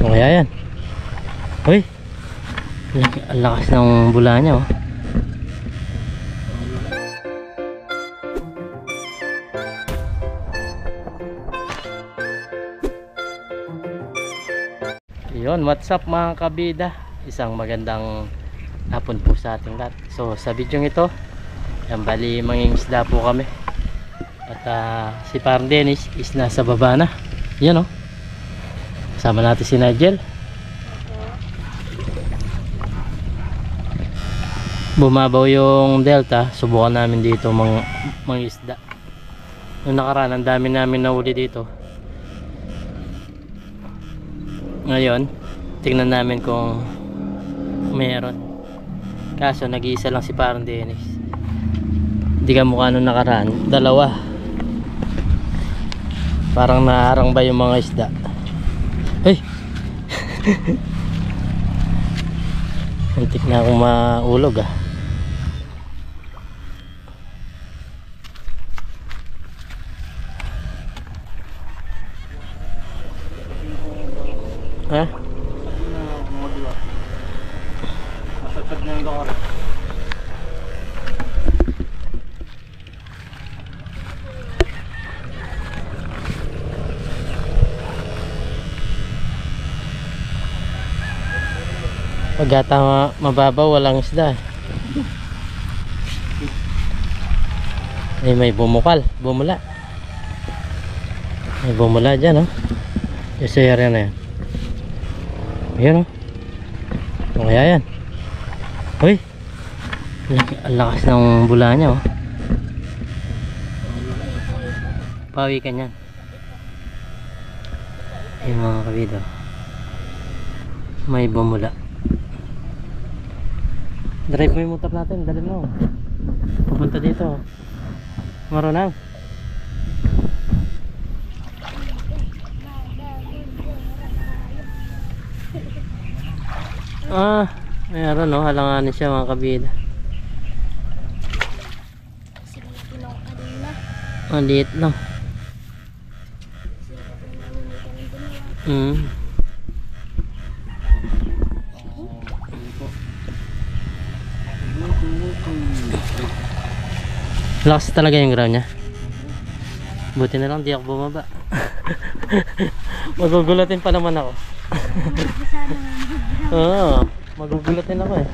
Ano kaya yan? Uy, ang lakas ng bula niya, oh. Yun, what's up mga kabida? Isang magandang hapon po sa ating lahat. So sa video ito, yan, bali mangingisda po kami. At si Parang Dennis is nasa baba na. Yan, oh. Kasama natin si Nigel. Bumabaw yung delta. Subukan namin dito mangisda. Noong nakaraan, ang dami namin nahuli dito. Ngayon, tingnan namin kung meron. Kaso nag-iisa lang si Parang Dennis. Hindi ka mukha nung nakaraan. Dalawa. Parang naharang ba yung mga isda? Hey! Muntik na akong maulog, ah. Ha? Masagpag na yung dokor. Pagkata mababaw, walang isda. May bumula. May bumula dyan, oh. Yung sa area na yan. Ayan, oh. Ano kaya yan? Uy, ang lakas ng bula niya, oh. Pawi ka niyan. Yung mga kabida, may bumula. Drive mo yung motor natin, dali mo. Pupunta dito. Marunong. Mayroon, no? Halanganin siya mga kabida. Ang liit lang. Lakas talaga yung ground niya. Buti na lang di ako bumaba. Magugulatin pa naman ako. Oo, magugulatin ako, eh.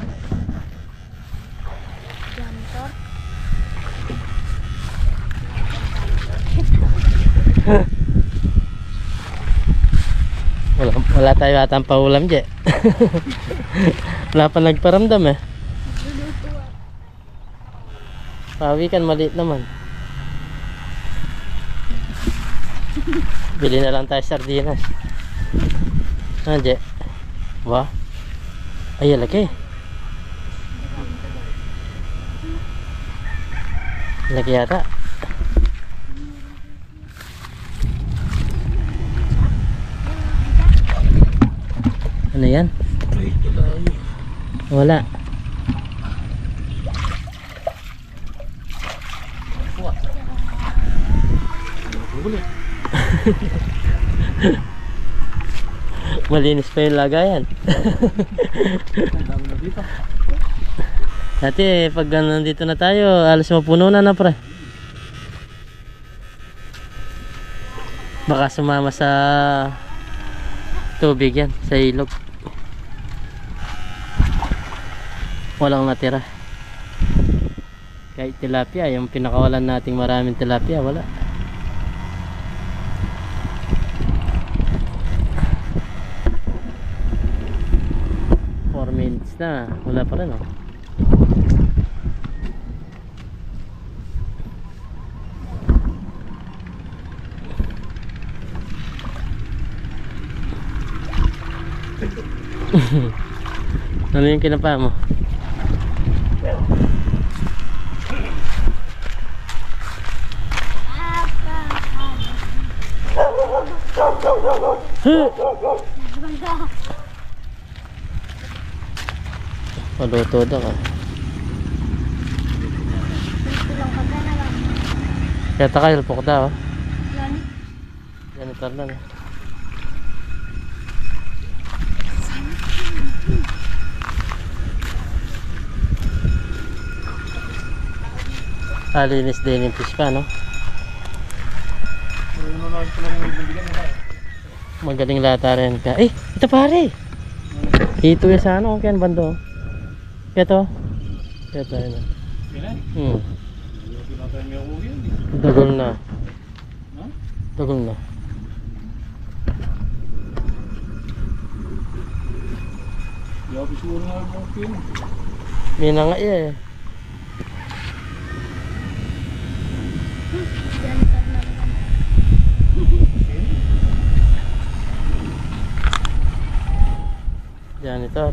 Wala tayo atang paulam dyan. Wala pa nagparamdam, eh. Pawikan, maliit naman. Bili na lang tayo sardinas. Dyan. Wah. Ay, laki. Laki yata. Ano yan? Wala. Malinis pa yung lagayan. Dati pag nandito na tayo, alas mapuno na, pre. Baka sumama sa tubig yan, sa ilog. Walang natira. Kahit tilapia, yung pinakawalan nating maraming tilapia, wala. Minutes na, wala pa rin, oh. Ano yung kinapa mo? Paluto daw, ah. Kaya takay, pok daw, oh. Ganito lang, eh. Linis din yung fish pa, no? Magaling lata rin ka. Eh, ito pare. Ito yung sa ano, kaya bando. Ito. Ito yun. Dagol na. Dagol na. May na nga eh. Janitor.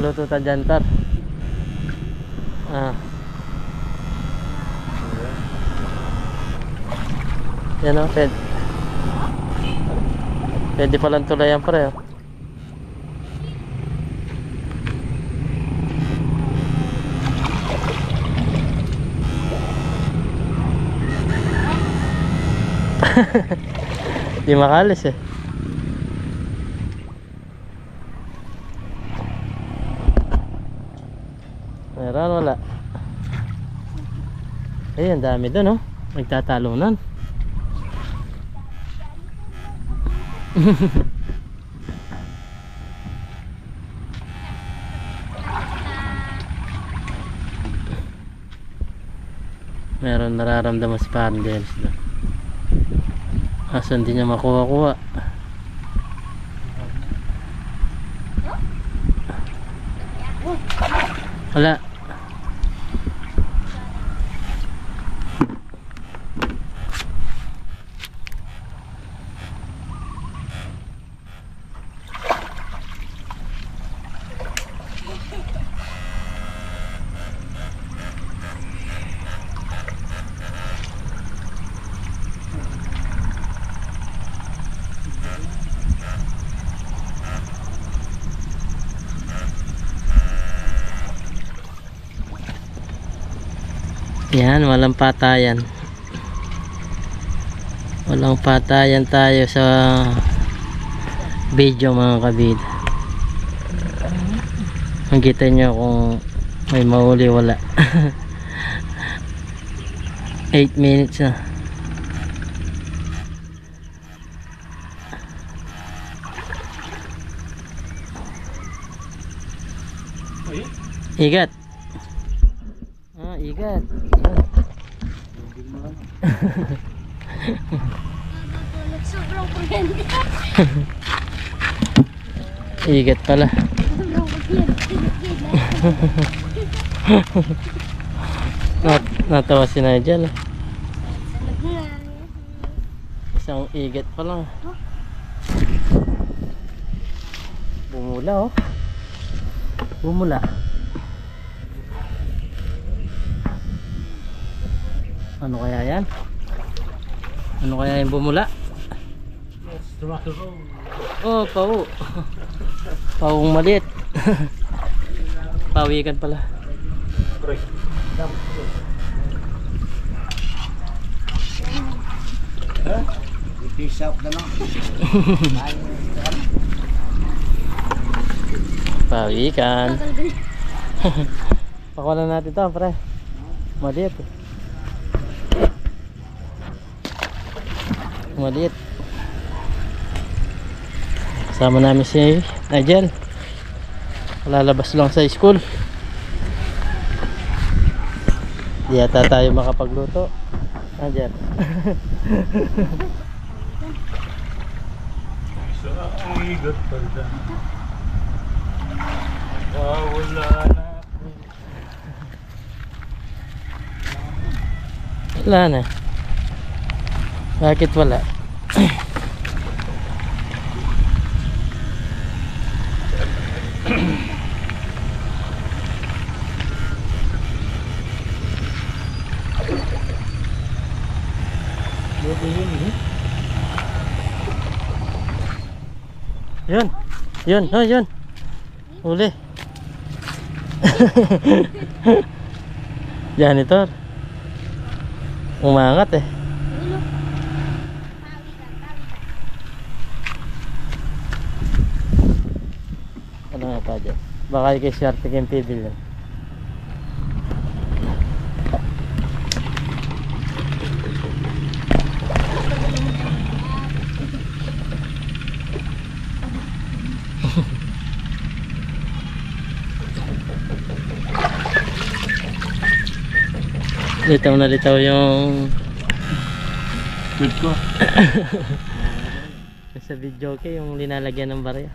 Luto ta janitor. Yan o, pwede palang tulayan pre. Di makalis eh. Meron wala. Ay, ang dami doon, oh. Nagtatalunan. Meron nararamdaman si Parang Dennis doon. Kaso hindi niya makuha-kuha. Wala. Yan, walang patayan. Walang patayan tayo sa video mga kabida. Makita nyo kung may mahuli wala. 8 minutes na. Igat. Igat. Sobrang kuryente. Igat pala. Natawa si Nigel. Isang igat pa lang. Bumula oh. Bumula. Ano kaya yan? Ano kaya yung bumula? Oh, pau. Paung maliit. Pawikan pala. Ipisap na lang. Pawikan. Pakuha natin ito, pre. Maliit. Maliit. Kasama namin si Nigel. Lalabas lang sa school. Di yata tayo makapagluto. Nigel. Ang igot pala. Wala na. Wala na. Bakit wala? Yun. Yun. Oh, yun. Uli. Janitor. Umangat eh. mga padya. Baka kay swerte kayong pibil yan. Litaw na litaw yung Good ko. sa video okay, yung linalagyan ng barya.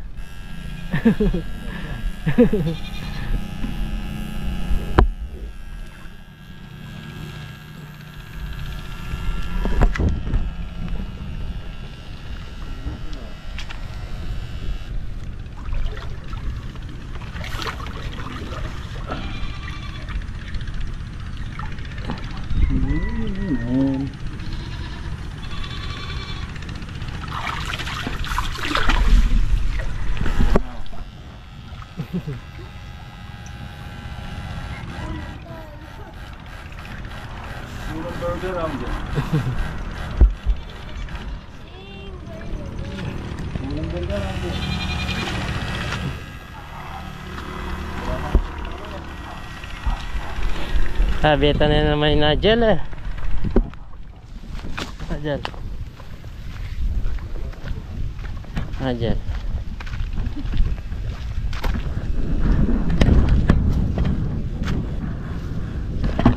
Unang burger ang dyan. Unang burger ang dyan. Sabitan na naman yung Nigel eh. Nigel. Nigel.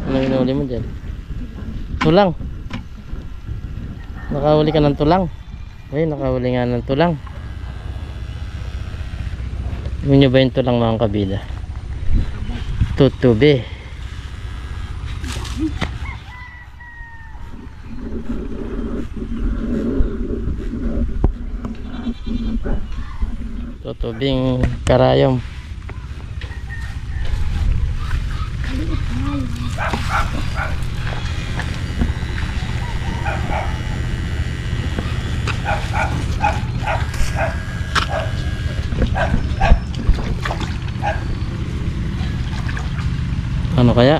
Ano hinuli mo dyan? Tulang. Nakahuli ka ng tulang. Ay, nakahuli nga ng tulang. Alam nyo ba yung tulang mga kabida? Tutubi. Tutubing karayom. Ano kaya?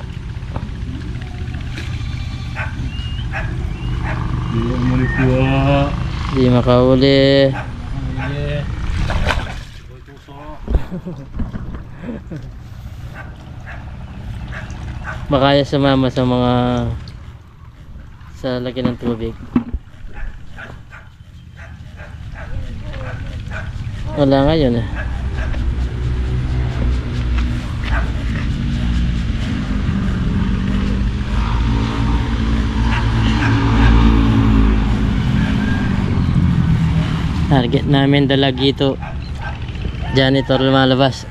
Hindi mo malikuha. Di makahuli. Yeah. Tuso. Baka sumama sa mga sa laki ng tubig. Wala ngayon eh. Target namin dalagito. Janitor lumalabas.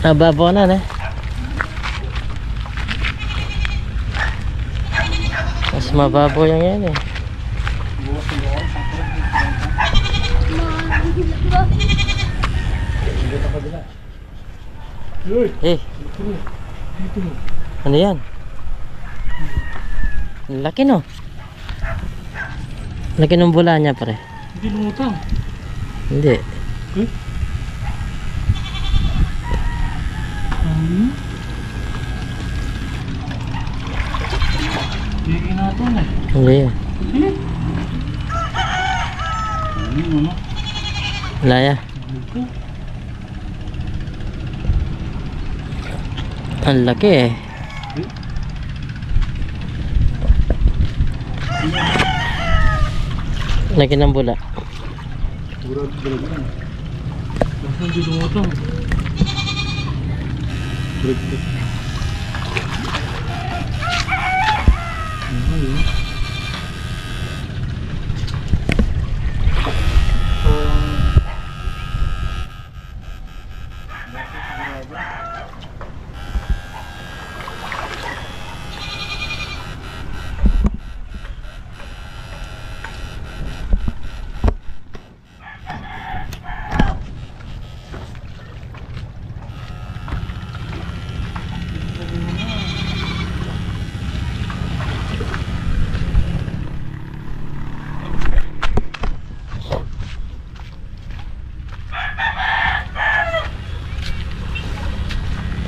Nababaw na eh. Mas mababaw yan yan eh. Eh, ano yan? Ang laki no? Laki ng bula niya pare. Hindi lumutang. Hindi. Hindi natin eh. Hindi. Ano? Laya. Ang laki eh. Laki ng bula. Burag yan. Basta hindi lumutang. Burag.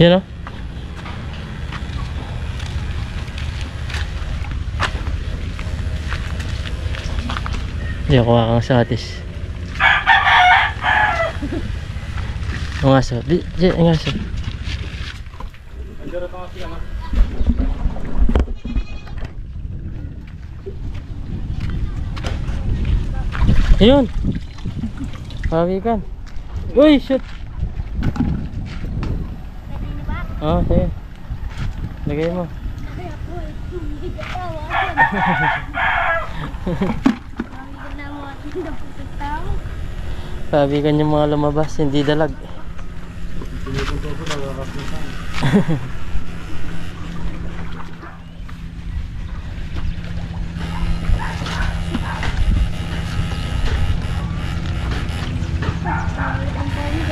Yan o. Hindi ako kang satis. Ang aso. Diyan ang aso. Ayun. Pawikan. Uy, shoot. Kanina ba? Oh, sige. Lagay mo. Ay, ako eh. Hindi ka tawagan. Tawagan na mo ating napagkatao. Pawikan yung mga lumabas, hindi dalag. Pinupunto ko, nakakapunta. Tawagan ang pawid.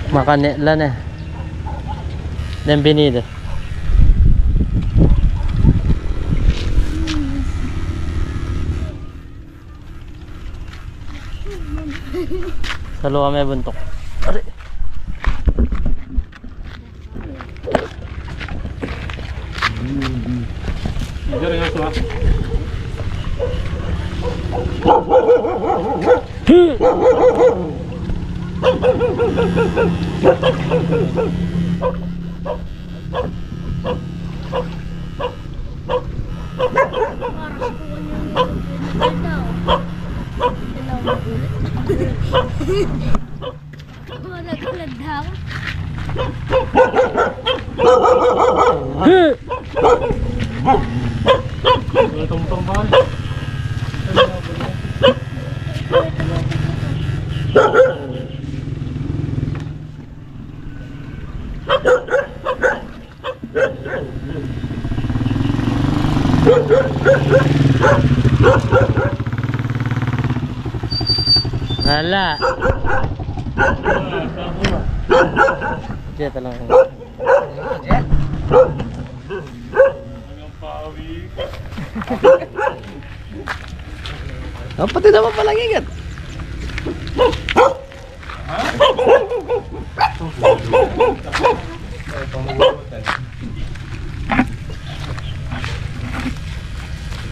Makanela na. Bienvenido. Salo kami buntok. Ari. Diyan ang aso ha. Oras ko yung daw. Wala ka daw. Tong-tong pa rin. Wala. Diyan talang. Oh, pati naman palang ingat.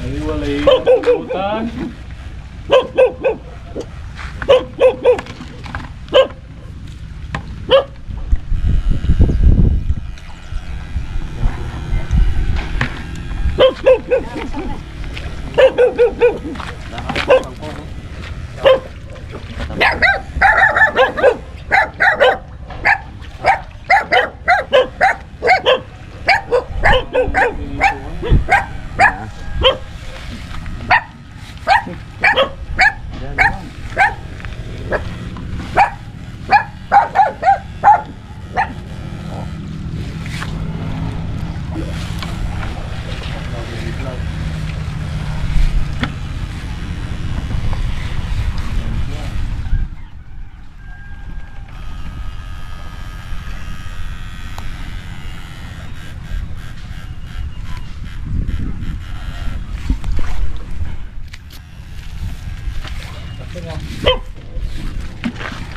Naliwalay ang utang.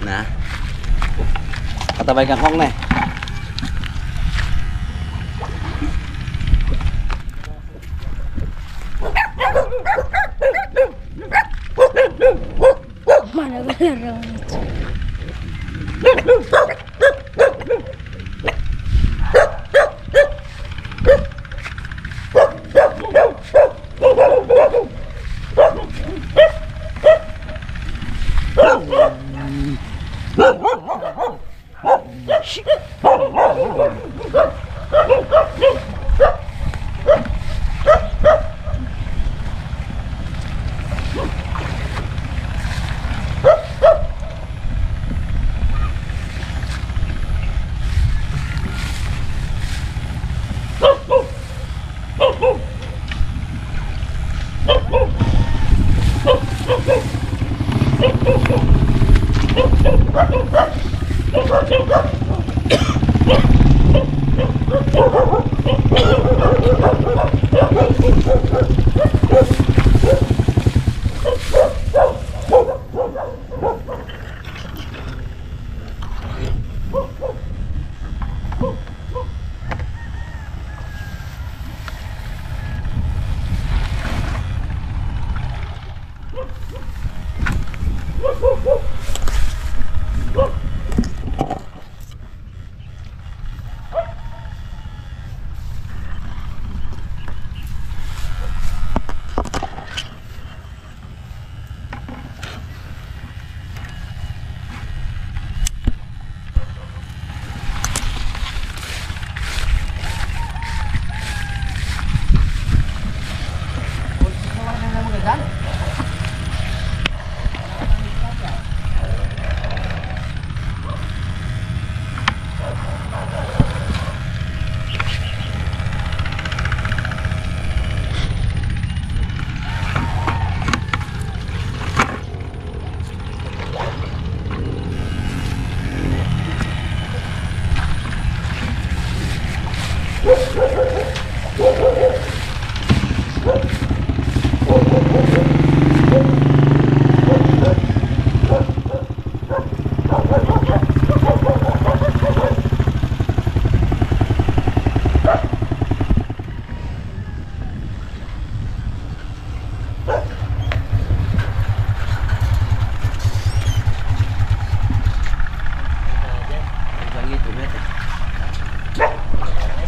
Na. Katabay kang kong na eh. Mana belarang.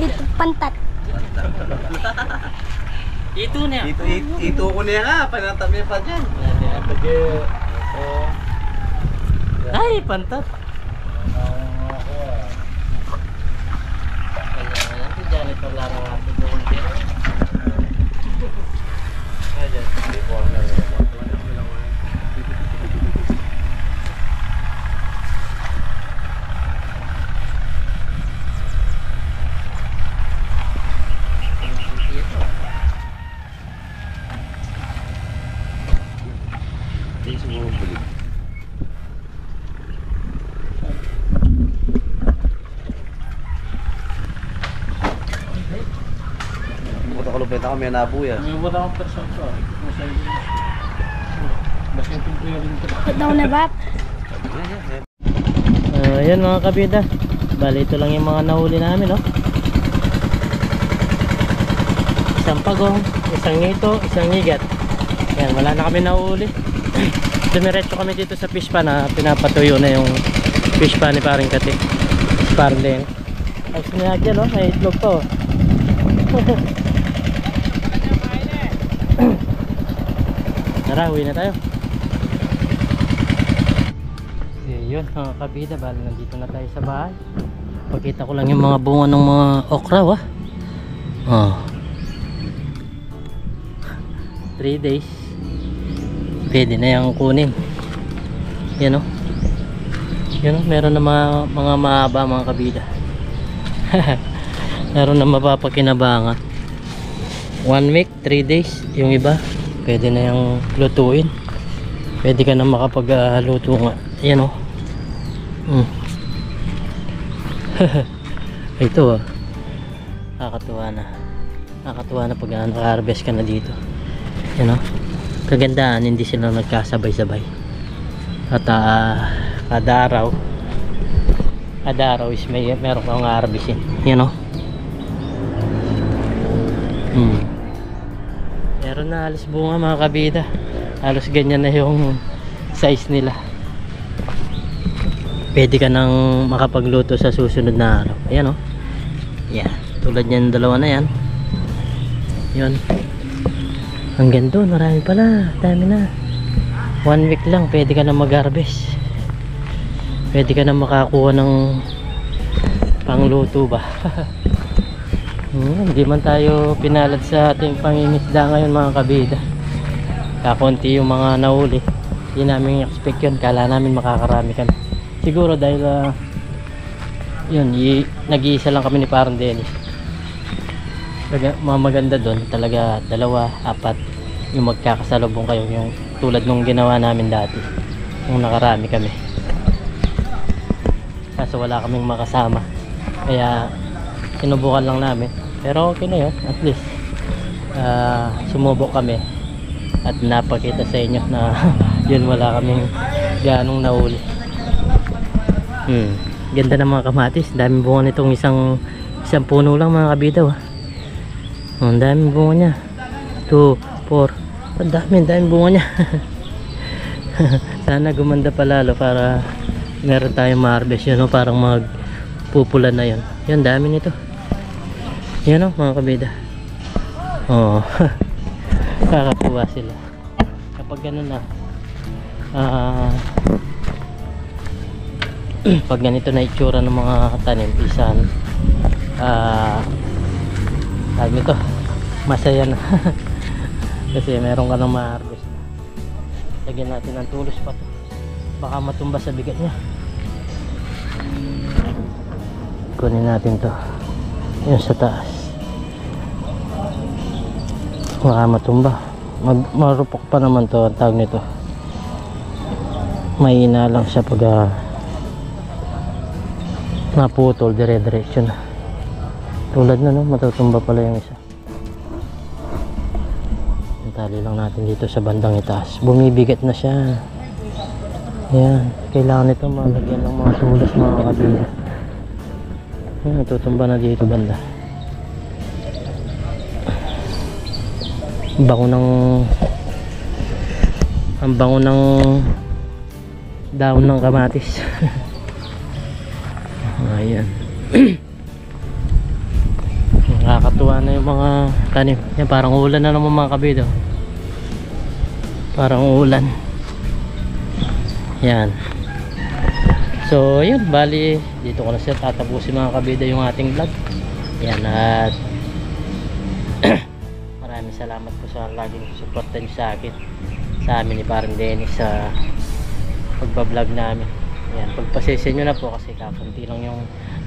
Dito, pantat. Ito na. Ito ko niya nga, panatami pa dyan. Ay, pantat. Nanti janitor lang ang ating volunteer. Buta ko lupit ako, may nabuya. May buta akong person ko. Basta yung pinto yung rin. Put daw na bap. Ayan mga kabida. Bali ito lang yung mga nahuli namin, no? Isang pagong, isang ngito, isang ngigat. Ayan, wala na kami nahuli. Dumiretso kami dito sa fish pan na pinapatuyo na yung fish pan ni paring Kati. Sparling. Ay, sinagyan, no? May itlog pa, oh. Tara, uwi na tayo. Yun mga kabida, bali nandito na tayo sa bahay. Pagkita ko lang yung mga bunga ng mga okra, wah. Oh. 3 days pwede na yung kunin. Yan o. Yan o, meron na mga mahaba mga kabida. Meron na mapapakinabangan. 1 week, 3 days. Yung iba pwede na yung lutuin. Pwede ka na makapagluto nga. Yan o. Ito oh. Nakakatuwa na. Nakakatuwa na pag naka-harvest ka na dito. Yan o. Kagandaan, hindi sila nagkasabay-sabay. At kada araw is meron kang harvestin. Yan o. Meron na halos bunga mga kabida. Halos ganyan na yung size nila. Pwede ka nang makapagluto sa susunod na araw. Ayan o. Yan. Tulad yan, dalawa na yan. Yun. Hanggang doon, marami pala. Dami na. 1 week lang, pwede ka na mag-harvest. Pwede ka na makakuha ng pangluto ba. Hindi man tayo pinalad sa ating pangingisda ngayon mga kabida. Kakunti yung mga nahuli. Hindi namin expect yun. Kala namin makakarami kami. Siguro dahil yun, nag-iisa lang kami ni Parang Dennis. Maganda doon talaga 2, 4 yung magkakasalubong kayo, yung tulad nung ginawa namin dati nung nakarami kami. Kaso wala kaming makasama kaya sinubukan lang namin, pero okay na yun. At least sumubok kami at napakita sa inyo na yun, wala kaming ganong nahuli. Ganda ng mga kamatis. Daming bunga nitong isang puno lang mga kabida. Ang daming bunga niya. 2, 4. Ang daming bunga niya. Sana gumanda pa lalo para meron tayong ma-harvest yun, no? Parang magpupulan na yun. Yan, dami nito. Yan o mga kabida. Oh. Kakakuha sila kapag ganun na. Pag ganito na itsura ng mga tanim, isan tawag nito, masaya na. Kasi meron ka nang ma-harvest na. Lagyan natin ng tulos pa to, baka matumba sa bigat niya. Kunin natin to, yun sa taas, baka matumba. Marupok pa naman to ang tawag nito. Mahina lang siya pag naputol, dire-diretso na. Tulad na, no? Matutumba pala yung isa. Ang tali lang natin dito sa bandang itaas. Bumibigat na siya. Ayan. Kailangan ito malagyan ng mga tulas mga kabila. Ayan, tutumba na dito banda. Ang bango ng daon ng kamatis. Ayan. Nakakatuwa na yung mga tanim. Yan, parang ulan na naman mga kabido. Parang ulan. Yan. So yun, bali dito ko na siya tatapusin mga kabido yung ating vlog. Yan, at maraming salamat po sa laging suporta niyo sa akin, sa amin ni Parang Dennis sa pagbablog namin. Yan, pagpasensya nyo na po kasi kakunti lang yung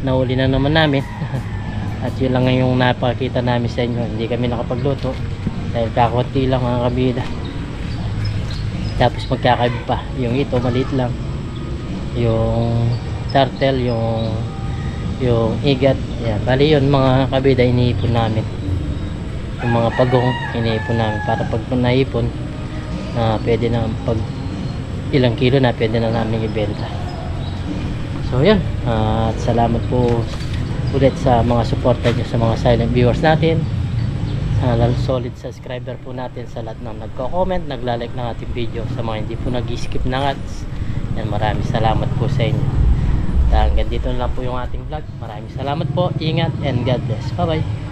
nauli na naman namin. At yun lang yung napakita namin sa inyo. Hindi kami nakapagluto dahil kakunti lang mga kabida. Tapos magkakaiba pa. Yung ito maliit lang, yung turtle, yung igat. Yan, bali yun mga kabida, iniipon namin. Yung mga pagong iniipon namin para pag naipon pwede na pag ilang kilo na pwede na namin ibenta. So yan, at salamat po ulit sa mga supporter nyo, sa mga silent viewers natin, sa solid subscriber po natin, sa lahat ng nagko-comment, nagla-like ng ating video, sa mga hindi po nag-skip ng ads. Yan, maraming salamat po sa inyo. Hanggang dito na lang po yung ating vlog. Maraming salamat po, ingat, and God bless. Bye bye.